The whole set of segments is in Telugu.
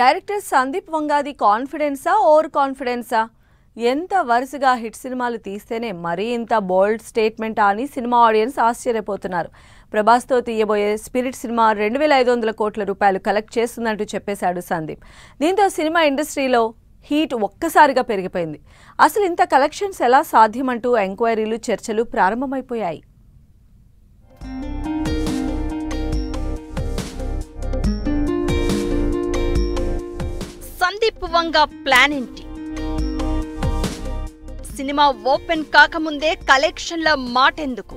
డైరెక్టర్ సందీప్ వంగాది కాన్ఫిడెన్సా ఓవర్ కాన్ఫిడెన్సా? ఎంత వరుసగా హిట్ సినిమాలు తీస్తేనే మరీ ఇంత బోల్డ్ స్టేట్మెంట్ అని సినిమా ఆడియన్స్ ఆశ్చర్యపోతున్నారు. ప్రభాస్తో తీయబోయే స్పిరిట్ సినిమా 2500 కోట్ల రూపాయలు కలెక్ట్ చేస్తుందంటూ చెప్పేశాడు సందీప్. దీంతో సినిమా ఇండస్ట్రీలో హీట్ ఒక్కసారిగా పెరిగిపోయింది. అసలు ఇంత కలెక్షన్స్ ఎలా సాధ్యమంటూ ఎంక్వైరీలు, చర్చలు ప్రారంభమైపోయాయి. సందీప్ వంగ ప్లాన్ ఏంటి? సినిమా ఓపెన్ కాకముందే కలెక్షన్ల మాటెందుకు?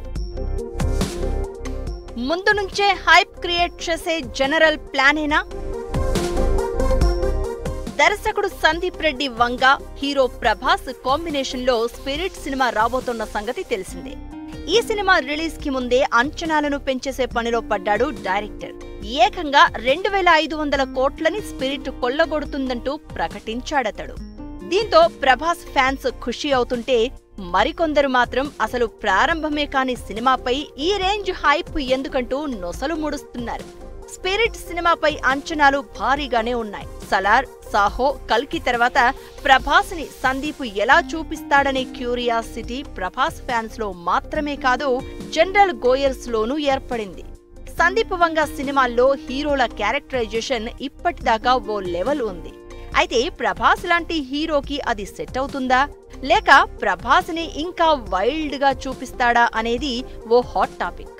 ముందు నుంచే హైప్ క్రియేట్ చేసే జనరల్ ప్లానేనా? దర్శకుడు సందీప్ రెడ్డి వంగ, హీరో ప్రభాస్ కాంబినేషన్ లో స్పిరిట్ సినిమా రాబోతున్న సంగతి తెలిసిందే. ఈ సినిమా రిలీజ్ కి ముందే అంచనాలను పెంచేసే పనిలో పడ్డాడు డైరెక్టర్. ఏకంగా 2500 కోట్లని స్పిరిట్ కొల్లగొడుతుందంటూ ప్రకటించాడతడు. దీంతో ప్రభాస్ ఫ్యాన్స్ ఖుషి అవుతుంటే మరికొందరు మాత్రం అసలు ప్రారంభమే కాని సినిమాపై ఈ రేంజ్ హైప్ ఎందుకంటూ నొసలు ముడుస్తున్నారు. స్పిరిట్ సినిమాపై అంచనాలు భారీగానే ఉన్నాయి. సలార్, సాహో, కల్కి తర్వాత ప్రభాస్ ని సందీప్ ఎలా చూపిస్తాడనే క్యూరియాసిటీ ప్రభాస్ ఫ్యాన్స్ లో మాత్రమే కాదు, జనరల్ గోయర్స్ లోనూ ఏర్పడింది. సందీప్ వంగ సినిమాల్లో హీరోల క్యారెక్టరైజేషన్ ఇప్పటిదాకా ఓ లెవెల్ ఉంది. అయితే ప్రభాస్ లాంటి హీరోకి అది సెట్ అవుతుందా, లేక ప్రభాస్ ని ఇంకా వైల్డ్ గా చూపిస్తాడా అనేది ఓ హాట్ టాపిక్.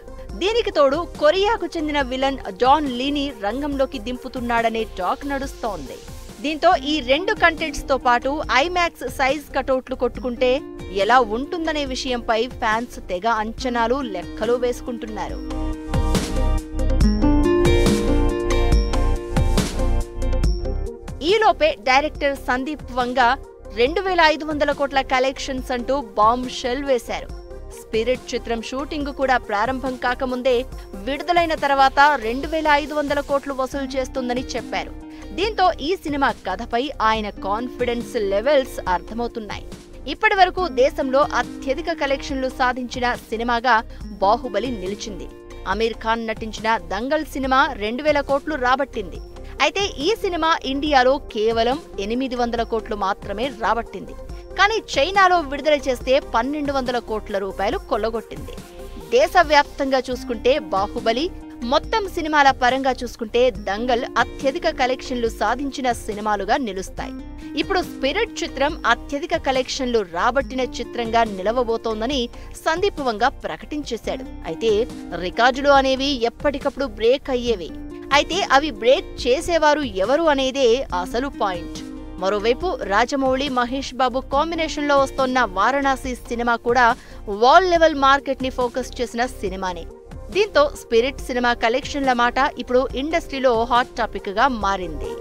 దీనికి తోడు కొరియాకు చెందిన విలన్ జాన్ లీని రంగంలోకి దింపుతున్నాడనే టాక్ నడుస్తోంది. దీంతో ఈ రెండు కంటెంట్స్ తో పాటు ఐమాక్స్ సైజ్ కటౌట్లు కొట్టుకుంటే ఎలా ఉంటుందనే విషయంపై ఫ్యాన్స్ తెగ అంచనాలు, లెక్కలు వేసుకుంటున్నారు. ఈలోపే డైరెక్టర్ సందీప్ వంగ 2500 కోట్ల కలెక్షన్స్ అంటూ బాంబ్ షెల్ వేశారు. స్పిరిట్ చిత్రం షూటింగ్ కూడా ప్రారంభం కాకముందే విడుదలైన తర్వాత 2500 కోట్లు వసూలు చేస్తుందని చెప్పారు. దీంతో ఈ సినిమా కథపై ఆయన కాన్ఫిడెన్స్ లెవెల్స్ అర్థమవుతున్నాయి. ఇప్పటి వరకు దేశంలో అత్యధిక కలెక్షన్లు సాధించిన సినిమాగా బాహుబలి నిలిచింది. అమీర్ ఖాన్ నటించిన దంగల్ సినిమా 2000 కోట్లు రాబట్టింది. అయితే ఈ సినిమా ఇండియాలో కేవలం 800 కోట్లు మాత్రమే రాబట్టింది. కానీ చైనాలో విడుదల చేస్తే 1200 కోట్ల రూపాయలు కొల్లగొట్టింది. దేశవ్యాప్తంగా చూసుకుంటే బాహుబలి, మొత్తం సినిమాల పరంగా చూసుకుంటే దంగల్ అత్యధిక కలెక్షన్లు సాధించిన సినిమాలుగా నిలుస్తాయి. ఇప్పుడు స్పిరిట్ చిత్రం అత్యధిక కలెక్షన్లు రాబట్టిన చిత్రంగా నిలవబోతోందని సందీప్ వంగ ప్రకటించేశాడు. అయితే రికార్డులు అనేవి ఎప్పటికప్పుడు బ్రేక్ అయ్యేవి. అయితే అవి బ్రేక్ చేసేవారు ఎవరు అనేదే అసలు పాయింట్. మరోవైపు రాజమౌళి, మహేష్ బాబు కాంబినేషన్ లో వస్తోన్న వారణాసి సినిమా కూడా వాల్ లెవెల్ మార్కెట్ ని ఫోకస్ చేసిన సినిమానే. దీంతో స్పిరిట్ సినిమా కలెక్షన్ల మాట ఇప్పుడు ఇండస్ట్రీలో హాట్ టాపిక్ గా మారింది.